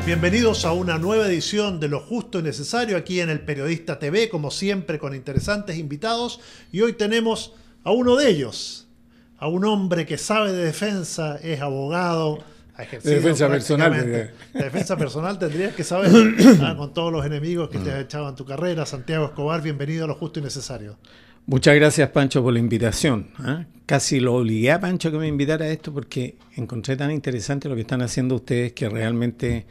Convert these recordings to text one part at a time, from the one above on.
Bienvenidos a una nueva edición de Lo Justo y Necesario aquí en El Periodista TV, como siempre con interesantes invitados. Y hoy tenemos a uno de ellos, a un hombre que sabe de defensa, es abogado, ha ejercido de defensa personal. De defensa personal tendrías que saber, con todos los enemigos que te has echado en tu carrera. Santiago Escobar, bienvenido a Lo Justo y Necesario. Muchas gracias, Pancho, por la invitación. Casi lo obligué a Pancho que me invitara a esto porque encontré tan interesante lo que están haciendo ustedes que realmente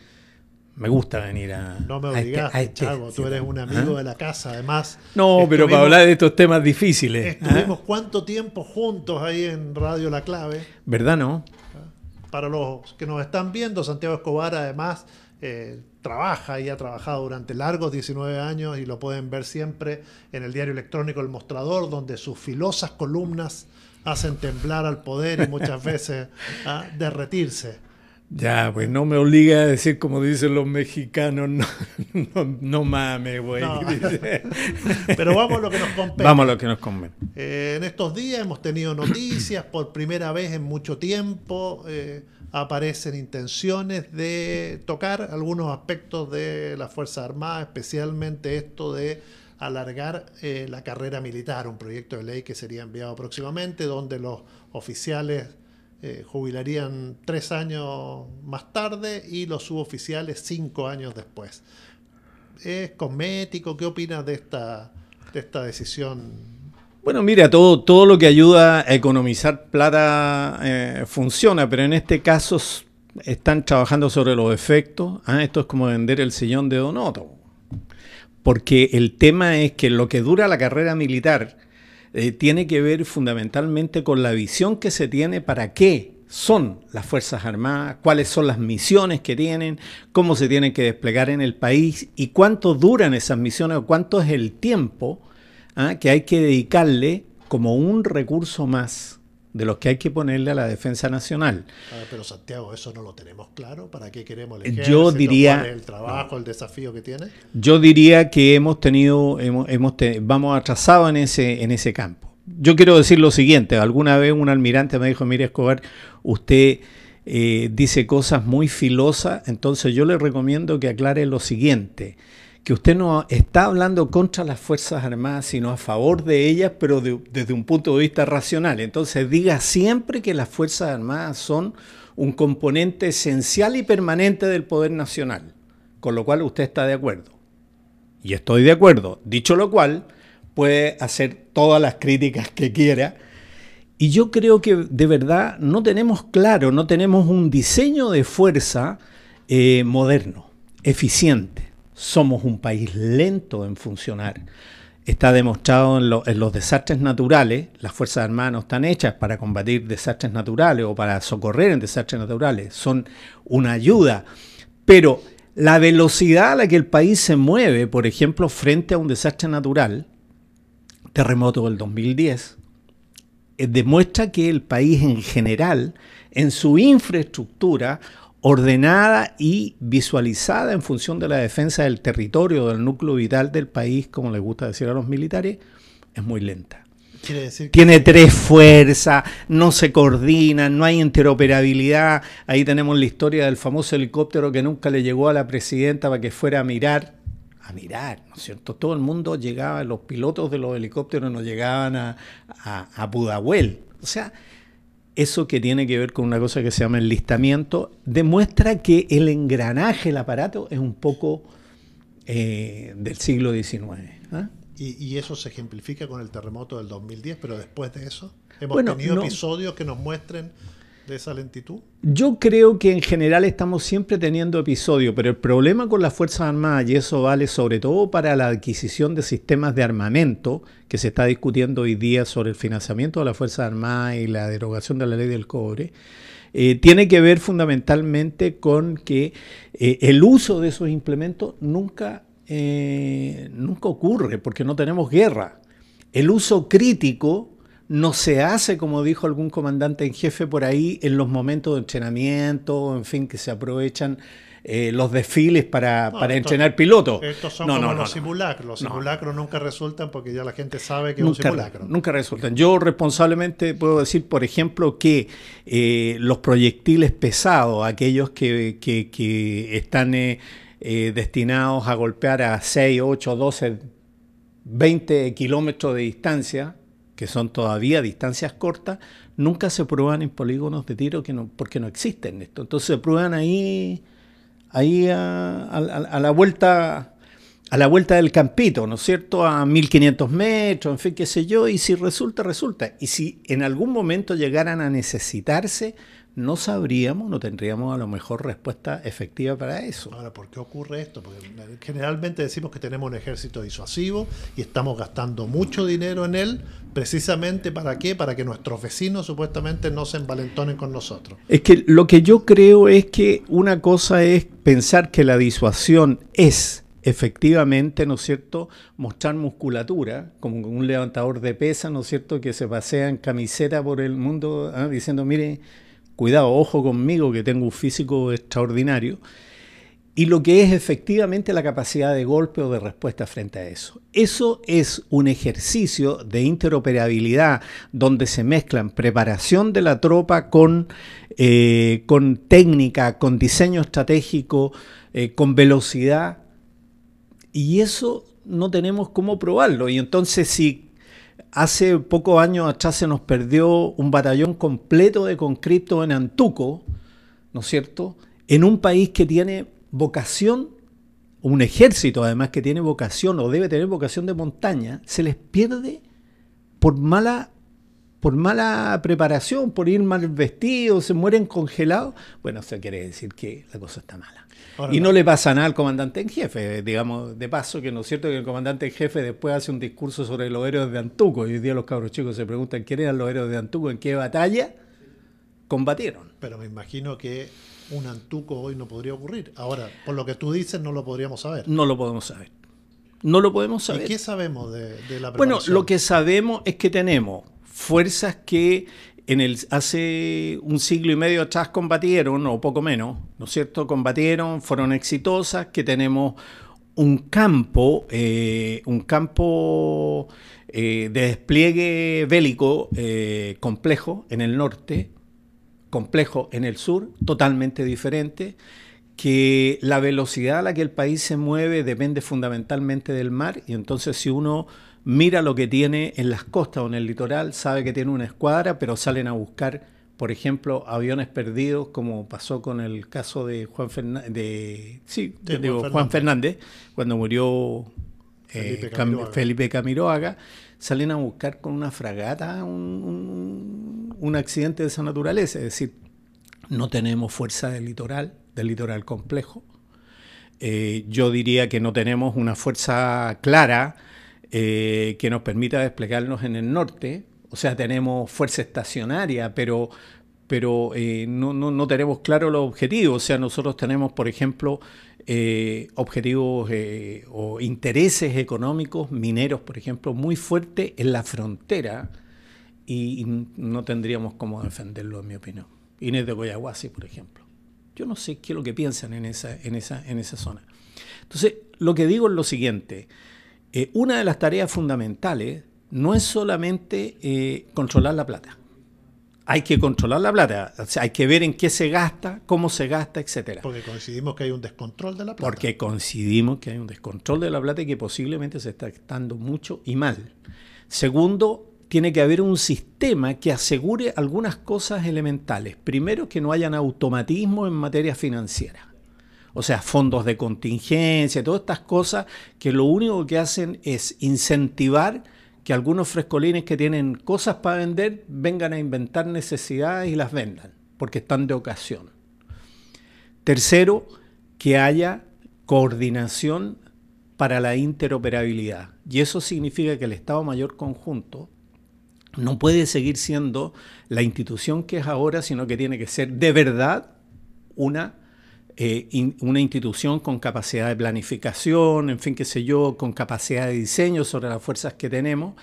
me gusta venir a... No me obligaste, Chago, tú eres un amigo de la casa, además. No, pero para hablar de estos temas difíciles. Estuvimos cuánto tiempo juntos ahí en Radio La Clave. ¿Verdad, no? Para los que nos están viendo, Santiago Escobar además trabaja y ha trabajado durante largos 19 años y lo pueden ver siempre en el diario electrónico El Mostrador, donde sus filosas columnas hacen temblar al poder y muchas veces a derretirse. Ya, pues no me obliga a decir como dicen los mexicanos, no mames, güey. No. Pero vamos a lo que nos compete. Vamos a lo que nos compete. En estos días hemos tenido noticias, por primera vez en mucho tiempo aparecen intenciones de tocar algunos aspectos de las Fuerzas Armadas, especialmente esto de alargar la carrera militar, un proyecto de ley que sería enviado próximamente, donde los oficiales jubilarían 3 años más tarde y los suboficiales 5 años después. ¿Es cosmético? ¿Qué opinas de esta decisión? Bueno, mira, todo lo que ayuda a economizar plata funciona, pero en este caso están trabajando sobre los efectos. Esto es como vender el sillón de Donoto. Porque el tema es que lo que dura la carrera militar tiene que ver fundamentalmente con la visión que se tiene para qué son las Fuerzas Armadas, cuáles son las misiones que tienen, cómo se tienen que desplegar en el país y cuánto duran esas misiones o cuánto es el tiempo que hay que dedicarle como un recurso más de los que hay que ponerle a la defensa nacional. Pero Santiago, eso no lo tenemos claro. ¿Para qué queremos el ejército? Yo diría, ¿cuál es el trabajo, el desafío que tiene? Yo diría que vamos atrasados en ese campo. Yo quiero decir lo siguiente. Alguna vez un almirante me dijo, mire Escobar, usted dice cosas muy filosas, entonces yo le recomiendo que aclare lo siguiente, que usted no está hablando contra las Fuerzas Armadas, sino a favor de ellas, pero desde un punto de vista racional. Entonces diga siempre que las Fuerzas Armadas son un componente esencial y permanente del poder nacional, con lo cual usted está de acuerdo. Y estoy de acuerdo. Dicho lo cual, puede hacer todas las críticas que quiera. Y yo creo que de verdad no tenemos claro, no tenemos un diseño de fuerza moderno, eficiente. Somos un país lento en funcionar. Está demostrado en los desastres naturales. Las Fuerzas Armadas no están hechas para combatir desastres naturales o para socorrer en desastres naturales. Son una ayuda. Pero la velocidad a la que el país se mueve, por ejemplo, frente a un desastre natural, terremoto del 2010, demuestra que el país en general, en su infraestructura, ordenada y visualizada en función de la defensa del territorio, del núcleo vital del país, como les gusta decir a los militares, es muy lenta. Quiere decir que tiene 3 fuerzas, no se coordinan, no hay interoperabilidad. Ahí tenemos la historia del famoso helicóptero que nunca le llegó a la presidenta para que fuera a mirar, ¿no es cierto? Todo el mundo llegaba, los pilotos de los helicópteros no llegaban a Pudahuel. O sea, eso que tiene que ver con una cosa que se llama enlistamiento, demuestra que el engranaje, el aparato, es un poco del siglo XIX. Y eso se ejemplifica con el terremoto del 2010, pero después de eso, ¿hemos tenido episodios que nos muestren de esa lentitud? Yo creo que en general estamos siempre teniendo episodios, pero el problema con las Fuerzas Armadas, y eso vale sobre todo para la adquisición de sistemas de armamento, que se está discutiendo hoy día sobre el financiamiento de las Fuerzas Armadas y la derogación de la ley del cobre, tiene que ver fundamentalmente con que el uso de esos implementos nunca ocurre, porque no tenemos guerra. El uso crítico no se hace, como dijo algún comandante en jefe por ahí, en los momentos de entrenamiento, en fin, que se aprovechan los desfiles para Esto, entrenar pilotos. estos son como los simulacros. Los simulacros nunca resultan porque ya la gente sabe que es un simulacro. Nunca resultan. Yo responsablemente puedo decir, por ejemplo, que los proyectiles pesados, aquellos que están destinados a golpear a 6, 8, 12, 20 kilómetros de distancia, que son todavía distancias cortas, nunca se prueban en polígonos de tiro porque no existen esto. Entonces se prueban ahí a la vuelta del campito, ¿no es cierto? A 1500 metros, en fin, qué sé yo, y si resulta, resulta. Y si en algún momento llegaran a necesitarse, no sabríamos, no tendríamos a lo mejor respuesta efectiva para eso. Ahora, ¿por qué ocurre esto? Porque generalmente decimos que tenemos un ejército disuasivo y estamos gastando mucho dinero en él, precisamente ¿para qué? Para que nuestros vecinos supuestamente no se envalentonen con nosotros. Es que lo que yo creo es que una cosa es pensar que la disuasión es efectivamente, ¿no es cierto?, mostrar musculatura, como un levantador de pesas, ¿no es cierto?, que se pasea en camiseta por el mundo diciendo, mire, cuidado, ojo conmigo que tengo un físico extraordinario. Y lo que es efectivamente la capacidad de golpe o de respuesta frente a eso. Eso es un ejercicio de interoperabilidad donde se mezclan preparación de la tropa con técnica, con diseño estratégico, con velocidad. Y eso no tenemos cómo probarlo. Y entonces si hace pocos años atrás se nos perdió un batallón completo de conscriptos en Antuco, ¿no es cierto?, en un país que tiene vocación, un ejército además que tiene vocación o debe tener vocación de montaña, se les pierde por mala preparación, por ir mal vestidos, se mueren congelados. Bueno, eso quiere decir que la cosa está mala. Ahora, y no le pasa nada al comandante en jefe, digamos, de paso, que no es cierto que el comandante en jefe después hace un discurso sobre los héroes de Antuco, y hoy día los cabros chicos se preguntan quién eran los héroes de Antuco, en qué batalla combatieron. Pero me imagino que un Antuco hoy no podría ocurrir. Ahora, por lo que tú dices, no lo podríamos saber. No lo podemos saber. No lo podemos saber. ¿Y qué sabemos de la preparación? Bueno, lo que sabemos es que tenemos fuerzas que hace un siglo y medio atrás combatieron, o poco menos, ¿no es cierto? Combatieron, fueron exitosas, que tenemos un campo de despliegue bélico complejo en el norte, complejo en el sur, totalmente diferente, que la velocidad a la que el país se mueve depende fundamentalmente del mar, y entonces si uno mira lo que tiene en las costas o en el litoral, sabe que tiene una escuadra, pero salen a buscar, por ejemplo, aviones perdidos, como pasó con el caso de Juan Fernández, cuando murió Felipe Camiroaga, salen a buscar con una fragata un accidente de esa naturaleza. Es decir, no tenemos fuerza del litoral complejo. Yo diría que no tenemos una fuerza clara que nos permita desplegarnos en el norte. O sea, tenemos fuerza estacionaria, pero no tenemos claro los objetivos. O sea, nosotros tenemos, por ejemplo, objetivos o intereses económicos, mineros, por ejemplo, muy fuertes en la frontera, y no tendríamos cómo defenderlo, en mi opinión. Inés de Coyahuasi, por ejemplo. Yo no sé qué es lo que piensan en esa zona. Entonces, lo que digo es lo siguiente. Una de las tareas fundamentales no es solamente controlar la plata. Hay que controlar la plata, o sea, hay que ver en qué se gasta, cómo se gasta, etcétera. Porque coincidimos que hay un descontrol de la plata. Porque coincidimos que hay un descontrol de la plata y que posiblemente se está gastando mucho y mal. Segundo, tiene que haber un sistema que asegure algunas cosas elementales. Primero, que no hayan automatismo en materia financiera. O sea, fondos de contingencia, todas estas cosas que lo único que hacen es incentivar que algunos frescolines que tienen cosas para vender vengan a inventar necesidades y las vendan, porque están de ocasión. Tercero, que haya coordinación para la interoperabilidad. Y eso significa que el Estado Mayor Conjunto no puede seguir siendo la institución que es ahora, sino que tiene que ser de verdad una institución con capacidad de planificación, en fin, qué sé yo, con capacidad de diseño sobre las fuerzas que tenemos.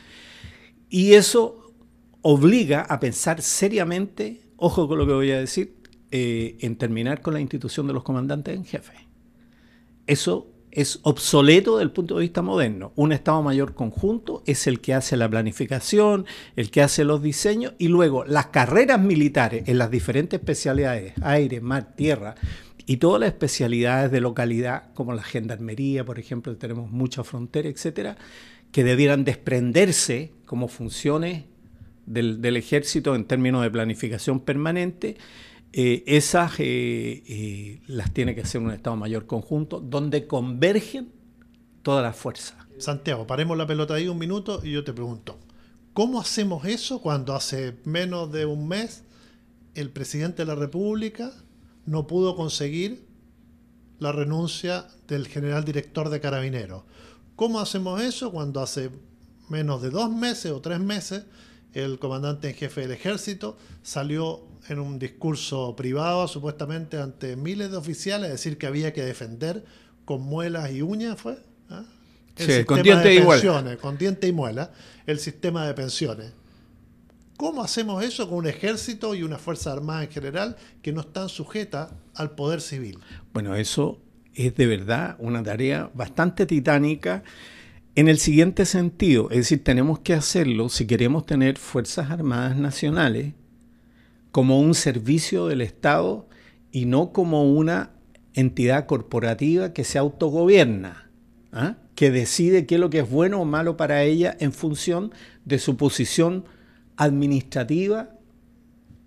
Y eso obliga a pensar seriamente, ojo con lo que voy a decir, en terminar con la institución de los comandantes en jefe. Eso es obsoleto desde el punto de vista moderno. Un Estado Mayor conjunto es el que hace la planificación, el que hace los diseños, y luego las carreras militares en las diferentes especialidades, aire, mar, tierra, y todas las especialidades de localidad, como la gendarmería, por ejemplo, tenemos mucha frontera, etcétera, que debieran desprenderse como funciones del ejército en términos de planificación permanente. Esas las tiene que hacer un Estado Mayor conjunto donde convergen todas las fuerzas. Santiago, paremos la pelota ahí un minuto y yo te pregunto, ¿cómo hacemos eso cuando hace menos de un mes el presidente de la República no pudo conseguir la renuncia del general director de Carabineros? ¿Cómo hacemos eso cuando hace menos de 2 meses o 3 meses el comandante en jefe del ejército salió en un discurso privado, supuestamente ante miles de oficiales, a decir que había que defender con muelas y uñas, ¿fue? ¿Ah? Sí, con dientes y muelas. Con dientes y muelas, el sistema de pensiones. ¿Cómo hacemos eso con un ejército y una fuerza armada en general que no están sujetas al poder civil? Bueno, eso es de verdad una tarea bastante titánica en el siguiente sentido. Es decir, tenemos que hacerlo si queremos tener fuerzas armadas nacionales como un servicio del Estado y no como una entidad corporativa que se autogobierna, ¿ah? Que decide qué es lo que es bueno o malo para ella en función de su posición administrativa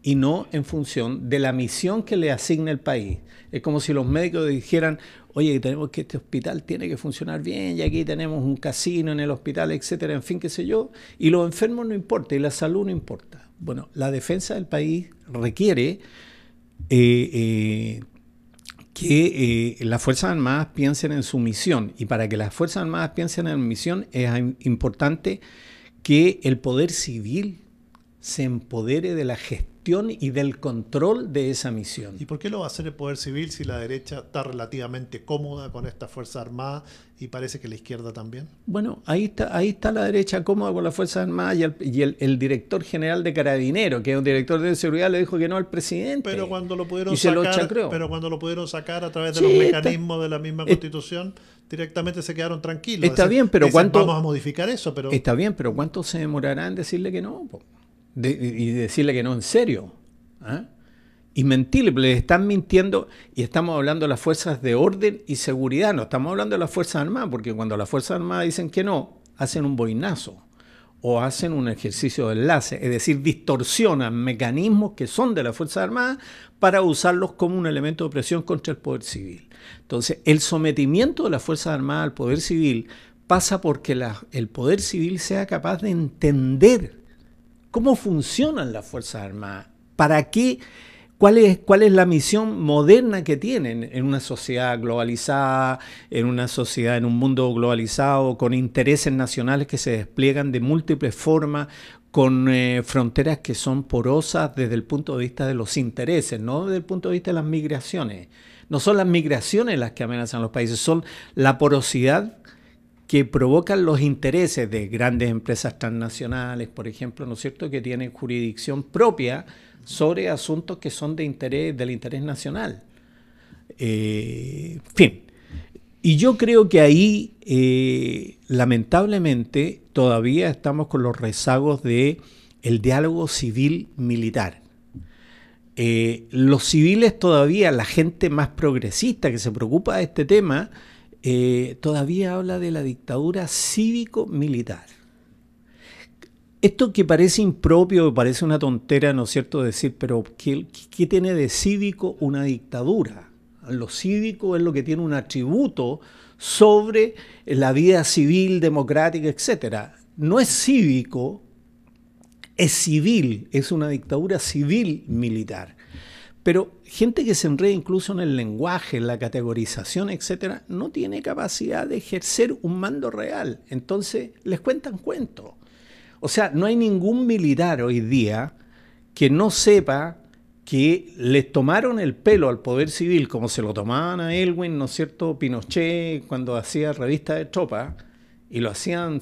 y no en función de la misión que le asigna el país. Es como si los médicos dijeran, oye, tenemos que este hospital tiene que funcionar bien y aquí tenemos un casino en el hospital, etcétera, en fin, qué sé yo, y los enfermos no importa y la salud no importa. Bueno, la defensa del país requiere que las Fuerzas Armadas piensen en su misión, y para que las Fuerzas Armadas piensen en misión es importante que el poder civil se empodere de la gestión y del control de esa misión. ¿Y por qué lo va a hacer el poder civil si la derecha está relativamente cómoda con esta Fuerza Armada y parece que la izquierda también? Bueno, ahí está la derecha cómoda con las Fuerzas Armadas y el director general de Carabineros, que es un director de seguridad, le dijo que no al presidente. Pero cuando lo pudieron sacar a través de los mecanismos de la misma Constitución, directamente se quedaron tranquilos. Está bien, pero vamos a modificar eso. Pero está bien, pero ¿cuánto se demorará en decirle que no? Y decirle que no en serio. ¿Ah? Y mentirle, le están mintiendo, y estamos hablando de las fuerzas de orden y seguridad, no estamos hablando de las Fuerzas Armadas, porque cuando las Fuerzas Armadas dicen que no, hacen un boinazo o hacen un ejercicio de enlace, es decir, distorsionan mecanismos que son de las Fuerzas Armadas para usarlos como un elemento de presión contra el poder civil. Entonces, el sometimiento de las Fuerzas Armadas al poder civil pasa porque el poder civil sea capaz de entender cómo funcionan las Fuerzas Armadas, para qué, cuál es la misión moderna que tienen en una sociedad globalizada, en un mundo globalizado, con intereses nacionales que se despliegan de múltiples formas, con fronteras que son porosas desde el punto de vista de los intereses, no desde el punto de vista de las migraciones. No son las migraciones las que amenazan a los países, son la porosidad que provocan los intereses de grandes empresas transnacionales, por ejemplo, ¿no es cierto?, que tienen jurisdicción propia sobre asuntos que son del interés nacional. En fin, y yo creo que ahí, lamentablemente, todavía estamos con los rezagos del diálogo civil-militar. Los civiles todavía, la gente más progresista que se preocupa de este tema, todavía habla de la dictadura cívico-militar. Esto que parece impropio, parece una tontera, ¿no es cierto?, decir, pero ¿qué tiene de cívico una dictadura? Lo cívico es lo que tiene un atributo sobre la vida civil, democrática, etcétera. No es cívico, es civil, es una dictadura civil-militar. Pero gente que se enreda incluso en el lenguaje, en la categorización, etcétera, no tiene capacidad de ejercer un mando real. Entonces les cuentan cuentos. O sea, no hay ningún militar hoy día que no sepa que les tomaron el pelo al poder civil, como se lo tomaban a Elwin, ¿no es cierto?, Pinochet, cuando hacía revista de tropas, y lo hacían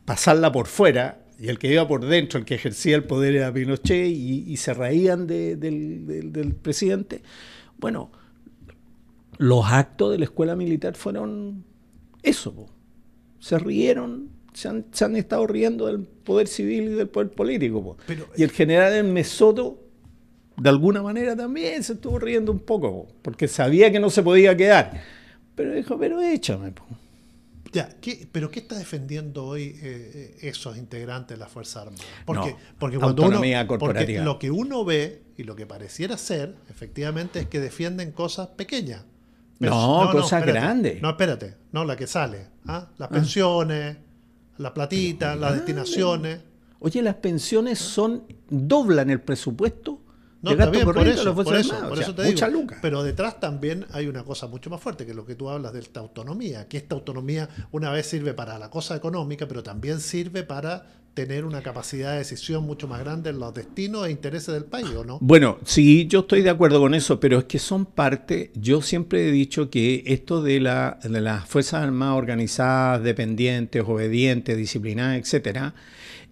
pasarla por fuera, Y el que iba por dentro, el que ejercía el poder era Pinochet y se reían del presidente. Bueno, los actos de la escuela militar fueron eso, po. Se rieron, se han estado riendo del poder civil y del poder político, po. Y el general Hermes Soto, de alguna manera también se estuvo riendo un poco, po, porque sabía que no se podía quedar. Pero dijo, pero échame, po. Ya, ¿pero qué está defendiendo hoy esos integrantes de las Fuerzas Armadas? Porque autonomía corporativa. Porque lo que uno ve y lo que pareciera ser, efectivamente, es que defienden cosas pequeñas. Cosas grandes. No, espérate, no, la que sale. Las pensiones, la platita, las destinaciones. Oye, las pensiones doblan el presupuesto. No, está bien, por eso te digo. Lucas. Pero detrás también hay una cosa mucho más fuerte, que es lo que tú hablas de esta autonomía, que esta autonomía una vez sirve para la cosa económica, pero también sirve para tener una capacidad de decisión mucho más grande en los destinos e intereses del país, ¿o no? Bueno, sí, yo estoy de acuerdo con eso, pero es que son parte, yo siempre he dicho que esto de las Fuerzas Armadas organizadas, dependientes, obedientes, disciplinadas, etcétera,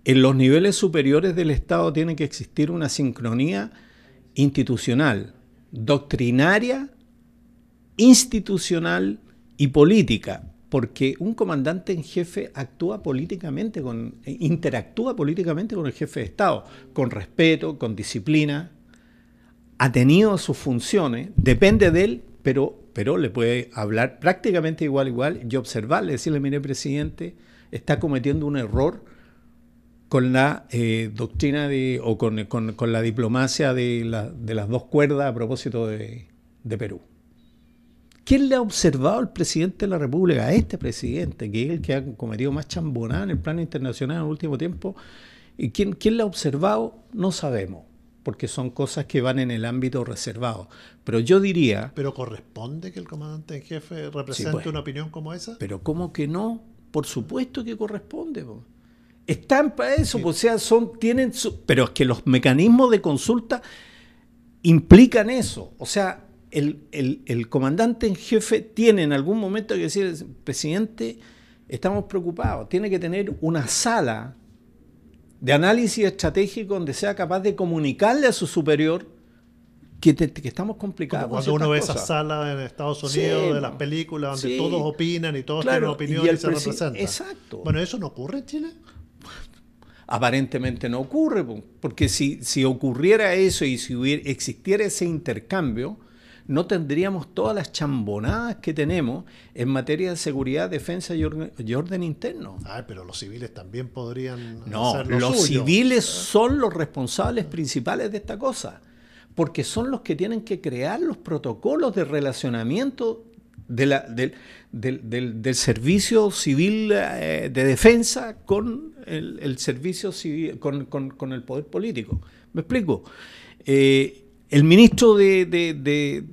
en los niveles superiores del Estado tiene que existir una sincronía institucional, doctrinaria, institucional y política, porque un comandante en jefe interactúa políticamente con el jefe de Estado, con respeto, con disciplina, ha tenido sus funciones, depende de él, pero le puede hablar prácticamente igual y observarle, decirle, mire, presidente, está cometiendo un error con la doctrina con la diplomacia de las dos cuerdas a propósito de Perú. ¿Quién le ha observado al presidente de la República, a este presidente, que es el que ha cometido más chambonada en el plano internacional en el último tiempo? ¿Y quién le ha observado? No sabemos, porque son cosas que van en el ámbito reservado. Pero yo diría... ¿Pero corresponde que el comandante en jefe represente una opinión como esa? Pero ¿cómo que no? Por supuesto que corresponde, po. Están para eso, sí. O sea, pero es que los mecanismos de consulta implican eso. O sea, el comandante en jefe tiene en algún momento que decir, presidente, estamos preocupados. Tiene que tener una sala de análisis estratégico donde sea capaz de comunicarle a su superior que estamos complicados. Como cuando uno ve esas salas en Estados Unidos, de las películas, donde todos opinan y todos tienen opinión y se representan. Exacto. Bueno, ¿eso no ocurre en Chile? Aparentemente no ocurre, porque si ocurriera eso y si existiera ese intercambio, no tendríamos todas las chambonadas que tenemos en materia de seguridad, defensa y orden interno. Pero los civiles también podrían hacer lo suyo. Los civiles son los responsables principales de esta cosa, porque son los que tienen que crear los protocolos de relacionamiento del servicio civil de defensa con el servicio civil, con el poder político. ¿Me explico? El ministro de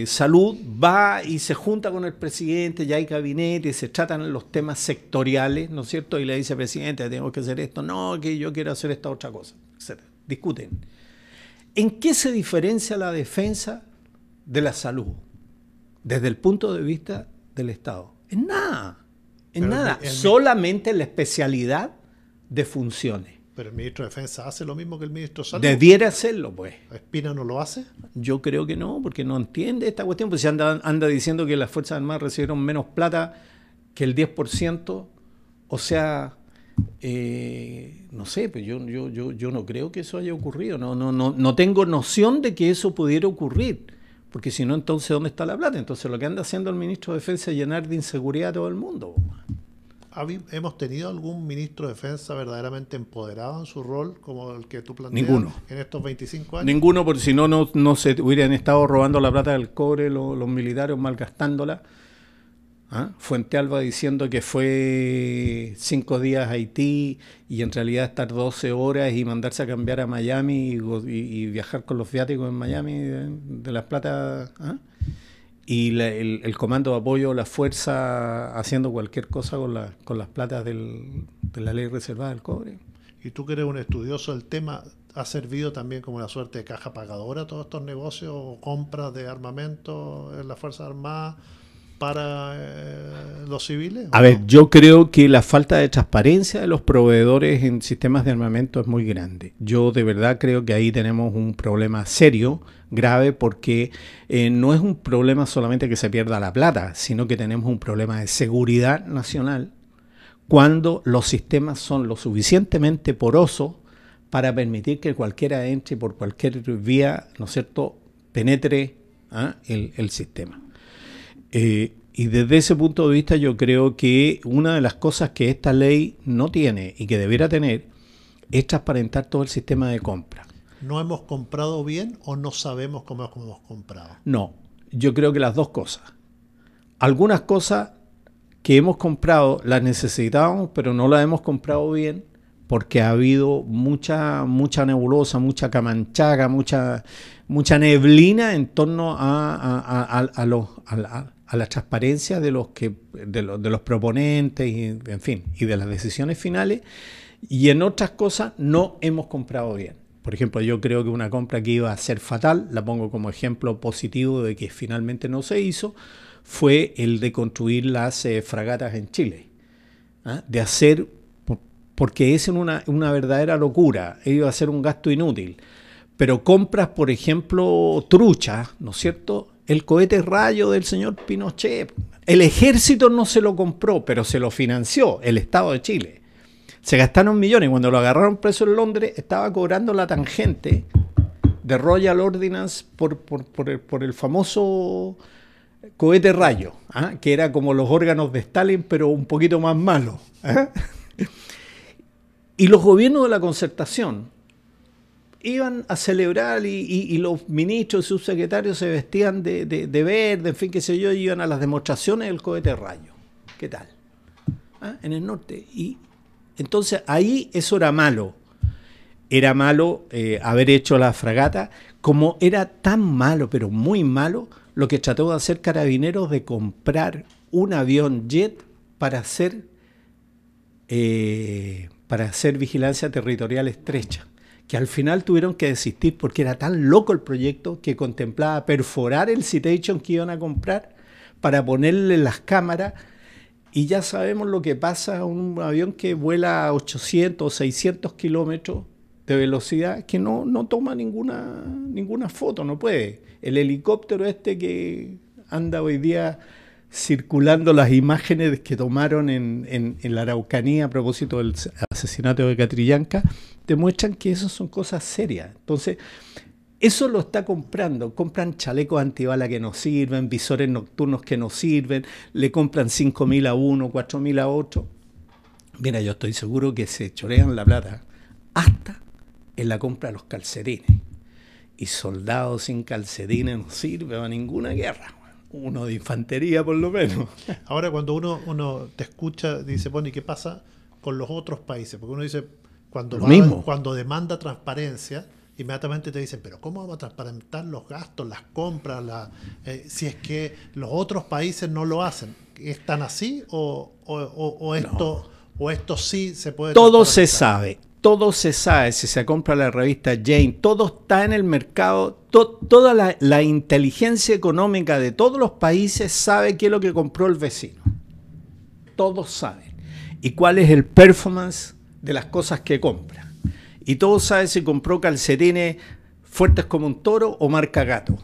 Salud va y se junta con el presidente, ya hay gabinete, se tratan los temas sectoriales, ¿no es cierto? Y le dice, presidente, tenemos que hacer esto, no, que yo quiero hacer esta otra cosa, etc. Discuten. ¿En qué se diferencia la defensa de la salud desde el punto de vista del Estado? En nada. En nada. Solamente en la especialidad de funciones. Pero el ministro de Defensa hace lo mismo que el ministro de Salud. Debiera hacerlo, pues. ¿Espina no lo hace? Yo creo que no, porque no entiende esta cuestión. Pues se anda diciendo que las Fuerzas Armadas recibieron menos plata que el 10%. O sea, no sé, pues yo no creo que eso haya ocurrido. No tengo noción de que eso pudiera ocurrir. Porque si no, entonces, ¿dónde está la plata? Entonces, lo que anda haciendo el ministro de Defensa es llenar de inseguridad a todo el mundo. ¿Hemos tenido algún ministro de Defensa verdaderamente empoderado en su rol, como el que tú planteas? Ninguno. En estos 25 años. Ninguno, porque si no se hubieran estado robando la plata del cobre los militares, malgastándola. Fuentealba diciendo que fue 5 días a Haití y en realidad estar 12 horas y mandarse a cambiar a Miami y viajar con los viáticos en Miami de las platas. Y el comando de apoyo, la fuerza haciendo cualquier cosa con las platas de la ley reservada del cobre. Y tú que eres un estudioso del tema, ¿ha servido también como una suerte de caja pagadora todos estos negocios o compras de armamento en las Fuerzas Armadas para los civiles? A ver, yo creo que la falta de transparencia de los proveedores en sistemas de armamento es muy grande. Yo de verdad creo que ahí tenemos un problema serio, grave, porque no es un problema solamente que se pierda la plata, sino que tenemos un problema de seguridad nacional cuando los sistemas son lo suficientemente porosos para permitir que cualquiera entre por cualquier vía, ¿no es cierto?, penetre el sistema. Y desde ese punto de vista yo creo que una de las cosas que esta ley no tiene y que debiera tener es transparentar todo el sistema de compra. ¿No hemos comprado bien o no sabemos cómo hemos comprado? No, yo creo que las dos cosas. Algunas cosas que hemos comprado las necesitábamos, pero no las hemos comprado bien porque ha habido mucha nebulosa, mucha camanchaga, mucha neblina en torno a la transparencia de los proponentes y, en fin, y de las decisiones finales, y en otras cosas no hemos comprado bien. Por ejemplo, yo creo que una compra que iba a ser fatal, la pongo como ejemplo positivo de que finalmente no se hizo, fue el de construir las fragatas en Chile. De hacer, porque es una verdadera locura, iba a ser un gasto inútil. Pero compras, por ejemplo, truchas, ¿no es cierto?, el cohete Rayo del señor Pinochet. El ejército no se lo compró, pero se lo financió el Estado de Chile. Se gastaron millones. Cuando lo agarraron preso en Londres, estaba cobrando la tangente de Royal Ordnance por el famoso cohete Rayo, que era como los órganos de Stalin, pero un poquito más malo. Y los gobiernos de la Concertación iban a celebrar y los ministros y subsecretarios se vestían de verde, en fin, qué sé yo, y iban a las demostraciones del cohete Rayo. ¿Qué tal? En el norte. Y entonces ahí eso era malo. Era malo haber hecho la fragata, como era tan malo, pero muy malo, lo que trató de hacer Carabineros de comprar un avión jet para hacer vigilancia territorial estrecha, que al final tuvieron que desistir porque era tan loco el proyecto que contemplaba perforar el Citation que iban a comprar para ponerle las cámaras, y ya sabemos lo que pasa a un avión que vuela a 800 o 600 kilómetros de velocidad, que no toma ninguna foto, no puede. El helicóptero que anda hoy día circulando las imágenes que tomaron en la Araucanía a propósito del asesinato de Catrillanca, demuestran que eso son cosas serias. Entonces, eso lo está comprando. Compran chalecos antibala que no sirven, visores nocturnos que no sirven, le compran 5.000 a uno, 4.000 a otro. Mira, yo estoy seguro que se chorean la plata hasta en la compra de los calcetines. Y soldados sin calcetines no sirve para ninguna guerra. Uno de infantería por lo menos. Ahora cuando uno te escucha, dice, bueno, ¿y qué pasa con los otros países? Porque uno dice, cuando demanda transparencia, inmediatamente te dicen, pero ¿cómo vamos a transparentar los gastos, las compras, si es que los otros países no lo hacen? ¿Están así o esto sí se puede Todo se sabe. Todo se sabe, si se compra la revista Jane, todo está en el mercado, toda la inteligencia económica de todos los países sabe qué es lo que compró el vecino. Todos saben. Y cuál es el performance de las cosas que compra. Y todos saben si compró calcetines fuertes como un toro o marca gato.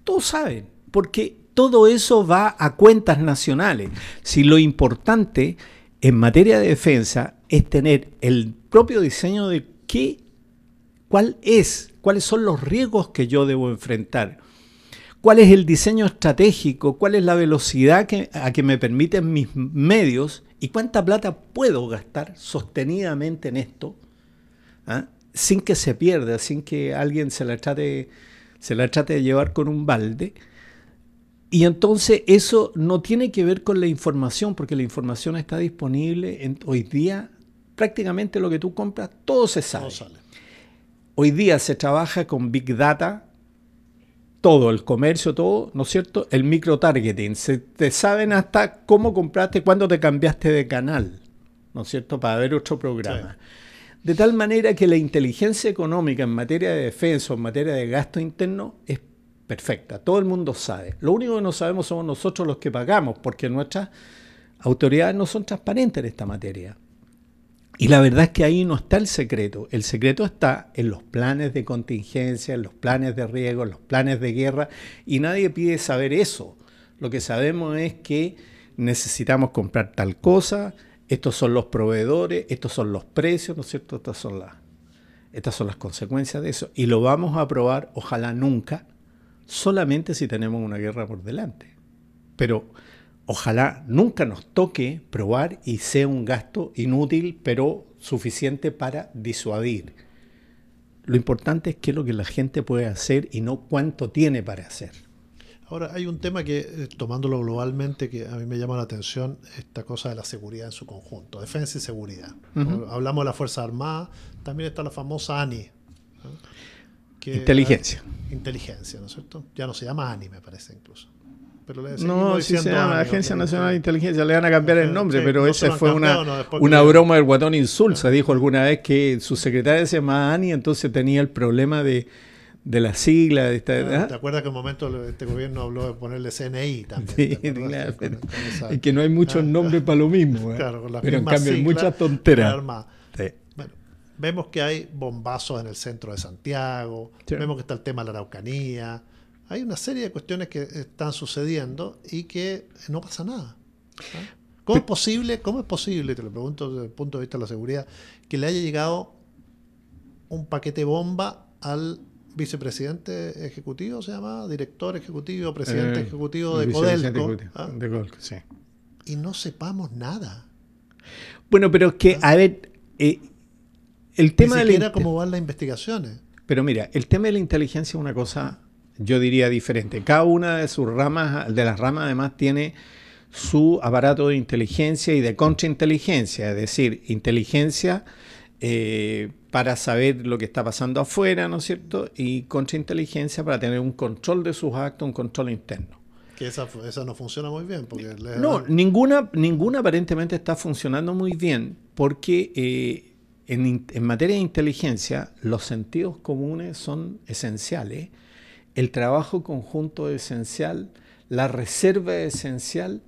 Todos saben, porque todo eso va a cuentas nacionales. Si lo importante en materia de defensa es tener el propio diseño de cuáles son los riesgos que yo debo enfrentar, cuál es el diseño estratégico, cuál es la velocidad a que me permiten mis medios y cuánta plata puedo gastar sostenidamente en esto, sin que se pierda, sin que alguien se la trate de llevar con un balde. Y entonces eso no tiene que ver con la información, porque la información está disponible hoy día. Prácticamente lo que tú compras, todo se sabe. Hoy día se trabaja con Big Data, todo, el comercio, todo, ¿no es cierto? El microtargeting. Te saben hasta cómo compraste, cuándo te cambiaste de canal, ¿no es cierto? Para ver otro programa. Sí. De tal manera que la inteligencia económica en materia de defensa, en materia de gasto interno, es perfecta, todo el mundo sabe. Lo único que no sabemos somos nosotros los que pagamos, porque nuestras autoridades no son transparentes en esta materia. Y la verdad es que ahí no está el secreto está en los planes de contingencia, en los planes de riesgo, en los planes de guerra, y nadie pide saber eso. Lo que sabemos es que necesitamos comprar tal cosa, estos son los proveedores, estos son los precios, ¿no es cierto? Estas son las consecuencias de eso. Y lo vamos a aprobar, ojalá nunca, solamente si tenemos una guerra por delante. Pero ojalá nunca nos toque probar y sea un gasto inútil, pero suficiente para disuadir. Lo importante es qué es lo que la gente puede hacer y no cuánto tiene para hacer. Ahora, hay un tema que, tomándolo globalmente, que a mí me llama la atención, esta cosa de la seguridad en su conjunto, defensa y seguridad. Hablamos de la Fuerza Armada, también está la famosa ANI. ¿no? Inteligencia. Inteligencia, ¿no es cierto? Ya no se llama ANI, me parece incluso. Pero no, sí se llama Agencia Nacional de Inteligencia, le van a cambiar el nombre, sí, pero esa fue una broma del guatón insulsa. Dijo alguna vez que su secretaria se llamaba ANI, entonces tenía el problema de la sigla. ¿Te acuerdas que en un momento este gobierno habló de ponerle CNI también? Sí, claro, es que no hay muchos nombres para lo mismo, claro, con pero en cambio hay muchas tonteras. Sí. Bueno, vemos que hay bombazos en el centro de Santiago, sí. Vemos que está el tema de la Araucanía. Hay una serie de cuestiones que están sucediendo y que no pasa nada. ¿Cómo es posible, te lo pregunto desde el punto de vista de la seguridad, que le haya llegado un paquete bomba al vicepresidente ejecutivo, se llama, director ejecutivo, presidente ejecutivo de Codelco? De Codelco, sí. Y no sepamos nada. Bueno, pero es que, a ver, el tema ni siquiera cómo van las investigaciones. Pero mira, el tema de la inteligencia es una cosa, yo diría, diferente. Cada una de sus ramas, de las ramas además, tiene su aparato de inteligencia y de contrainteligencia, es decir, inteligencia para saber lo que está pasando afuera, ¿no es cierto? Y contrainteligencia para tener un control de sus actos, un control interno. Que esa no funciona muy bien. Porque no, ninguna aparentemente está funcionando muy bien, porque en materia de inteligencia los sentidos comunes son esenciales, el trabajo conjunto es esencial, la reserva es esencial,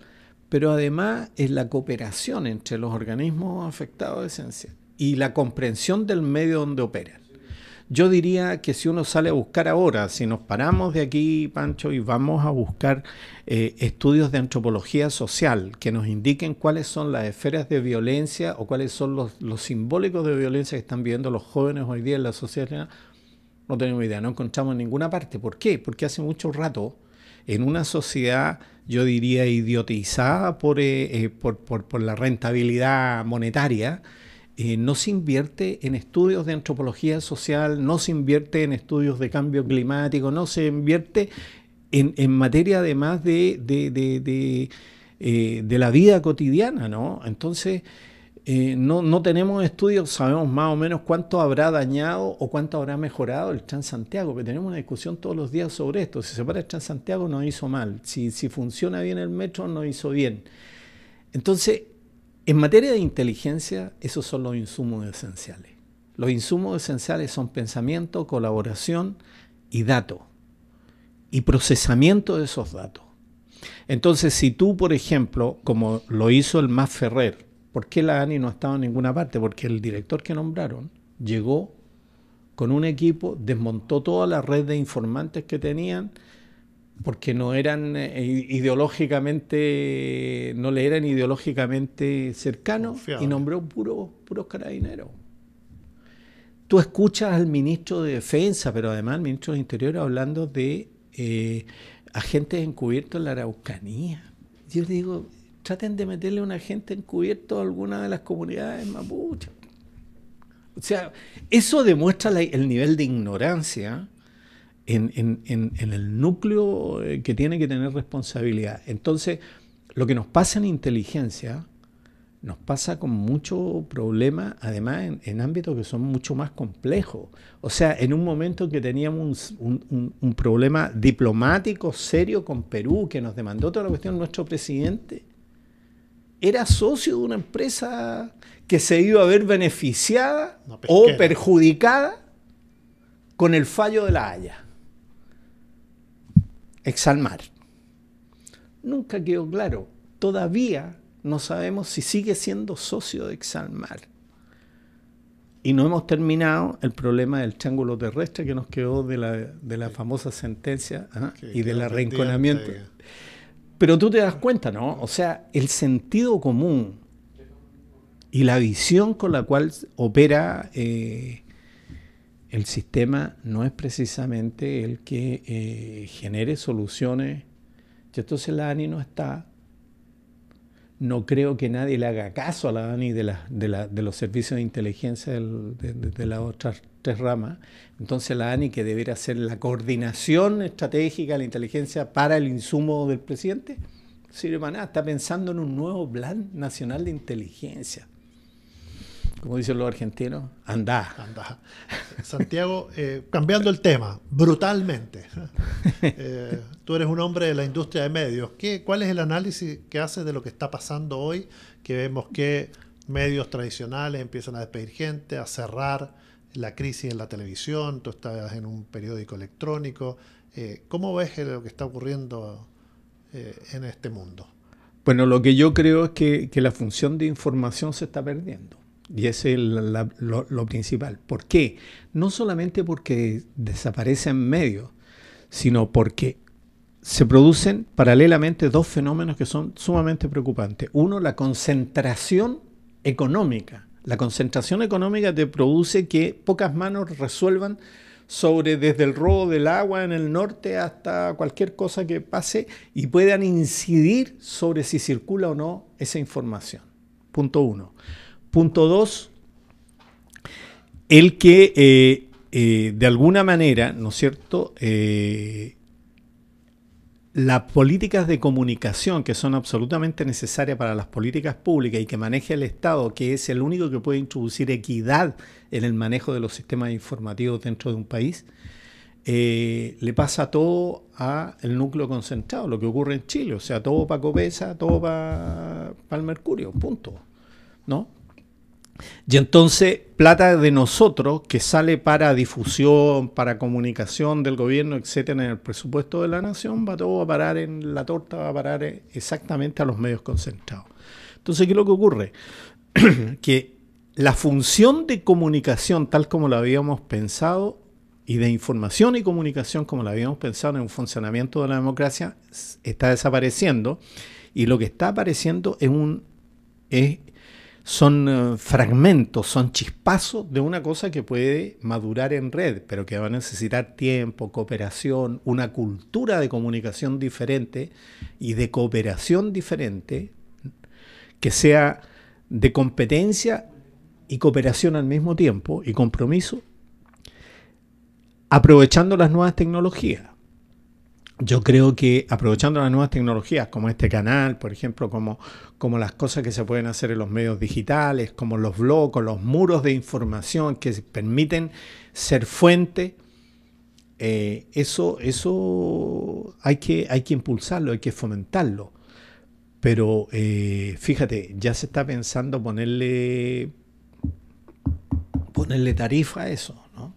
pero además es la cooperación entre los organismos afectados es esencial. Y la comprensión del medio donde operan. Yo diría que si uno sale a buscar ahora, si nos paramos de aquí, Pancho, y vamos a buscar estudios de antropología social que nos indiquen cuáles son las esferas de violencia o cuáles son los simbólicos de violencia que están viviendo los jóvenes hoy día en la sociedad, no tenemos idea, no encontramos en ninguna parte. ¿Por qué? Porque hace mucho rato, en una sociedad, yo diría, idiotizada por la rentabilidad monetaria, no se invierte en estudios de antropología social, no se invierte en estudios de cambio climático, no se invierte en materia además de la vida cotidiana, ¿no? Entonces, no tenemos estudios, sabemos más o menos cuánto habrá dañado o cuánto habrá mejorado el Transantiago, pero tenemos una discusión todos los días sobre esto. Si se para el Transantiago no hizo mal, si funciona bien el metro no hizo bien. Entonces, en materia de inteligencia, esos son los insumos esenciales. Los insumos esenciales son pensamiento, colaboración y datos. Y procesamiento de esos datos. Entonces, si tú, por ejemplo, como lo hizo el MAS Ferrer, ¿por qué la ANI no ha estado en ninguna parte? Porque el director que nombraron llegó con un equipo, desmontó toda la red de informantes que tenían, porque no eran ideológicamente, no le eran ideológicamente cercanos, y nombró puros carabineros. Tú escuchas al ministro de Defensa, pero además al ministro de Interior hablando de agentes encubiertos en la Araucanía. Yo digo, traten de meterle un agente encubierto a alguna de las comunidades mapuches. O sea, eso demuestra el nivel de ignorancia en el núcleo que tiene que tener responsabilidad. Entonces, lo que nos pasa en inteligencia, nos pasa con mucho problema, además en ámbitos que son mucho más complejos. O sea, en un momento que teníamos un problema diplomático serio con Perú, que nos demandó toda la cuestión, nuestro presidente era socio de una empresa que se iba a ver beneficiada o perjudicada con el fallo de La Haya. Exalmar. Nunca quedó claro. Todavía no sabemos si sigue siendo socio de Exalmar. Y no hemos terminado el problema del triángulo terrestre que nos quedó de la famosa sentencia y del arrinconamiento. Pero tú te das cuenta, ¿no? O sea, el sentido común y la visión con la cual opera el sistema no es precisamente el que genere soluciones. Y entonces la ANI no está. No creo que nadie le haga caso a la ANI de los servicios de inteligencia de las otras tres ramas. Entonces la ANI, que debería hacer la coordinación estratégica de la inteligencia para el insumo del presidente, sirve para nada. Está pensando en un nuevo plan nacional de inteligencia. Como dicen los argentinos, andá. Andá. Santiago, cambiando el tema, brutalmente. Tú eres un hombre de la industria de medios. ¿Cuál es el análisis que haces de lo que está pasando hoy? Que vemos que medios tradicionales empiezan a despedir gente, a cerrar, la crisis en la televisión, tú estás en un periódico electrónico. ¿Cómo ves lo que está ocurriendo en este mundo? Bueno, lo que yo creo es que la función de información se está perdiendo. Y ese es lo principal. ¿Por qué? No solamente porque desaparecen medios, sino porque se producen paralelamente dos fenómenos que son sumamente preocupantes. Uno, la concentración económica. La concentración económica te produce que pocas manos resuelvan sobre desde el robo del agua en el norte hasta cualquier cosa que pase y puedan incidir sobre si circula o no esa información. Punto uno. Punto dos, el que de alguna manera, ¿no es cierto?, las políticas de comunicación que son absolutamente necesarias para las políticas públicas y que maneja el Estado, que es el único que puede introducir equidad en el manejo de los sistemas informativos dentro de un país, le pasa todo al núcleo concentrado, lo que ocurre en Chile, o sea, todo para Copesa, todo para el Mercurio, punto, ¿no? Y entonces, plata de nosotros que sale para difusión, para comunicación del gobierno, etcétera, en el presupuesto de la nación, va todo a parar en la torta, va a parar exactamente a los medios concentrados. Entonces, ¿qué es lo que ocurre? Que la función de comunicación, tal como la habíamos pensado, y de información y comunicación, como la habíamos pensado en un funcionamiento de la democracia, está desapareciendo, y lo que está apareciendo son fragmentos, son chispazos de una cosa que puede madurar en red, pero que va a necesitar tiempo, cooperación, una cultura de comunicación diferente y de cooperación diferente, que sea de competencia y cooperación al mismo tiempo y compromiso, aprovechando las nuevas tecnologías. Yo creo que aprovechando las nuevas tecnologías, como este canal, por ejemplo, como las cosas que se pueden hacer en los medios digitales, como los blogs, los muros de información que permiten ser fuente, eso hay que impulsarlo, hay que fomentarlo. Pero fíjate, ya se está pensando ponerle tarifa a eso, ¿no?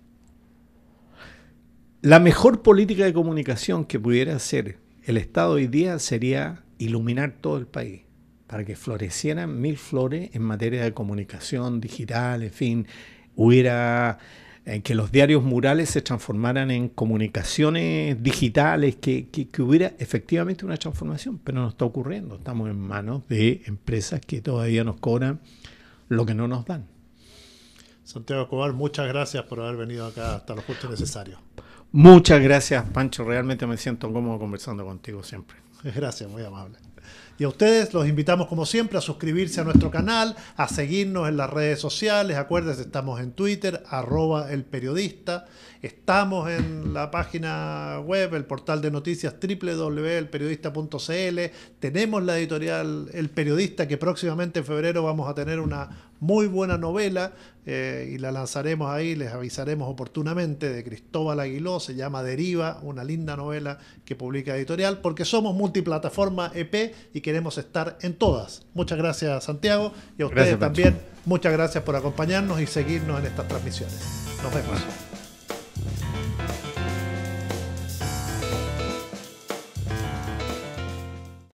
La mejor política de comunicación que pudiera hacer el Estado hoy día sería iluminar todo el país, para que florecieran mil flores en materia de comunicación digital, en fin, que los diarios murales se transformaran en comunicaciones digitales, que hubiera efectivamente una transformación, pero no está ocurriendo. Estamos en manos de empresas que todavía nos cobran lo que no nos dan. Santiago Escobar, muchas gracias por haber venido acá hasta lo justo y necesario. Muchas gracias, Pancho. Realmente me siento cómodo conversando contigo siempre. Gracias, muy amable. Y a ustedes los invitamos como siempre a suscribirse a nuestro canal, a seguirnos en las redes sociales. Acuérdense, estamos en Twitter, @elperiodista. Estamos en la página web, el portal de noticias www.elperiodista.cl. Tenemos la editorial El Periodista, que próximamente en febrero vamos a tener una muy buena novela y la lanzaremos ahí, les avisaremos oportunamente, de Cristóbal Aguiló, se llama Deriva, una linda novela que publica editorial, porque somos multiplataforma EP y queremos estar en todas. Muchas gracias, Santiago, y a ustedes también muchas gracias por acompañarnos y seguirnos en estas transmisiones. Nos vemos.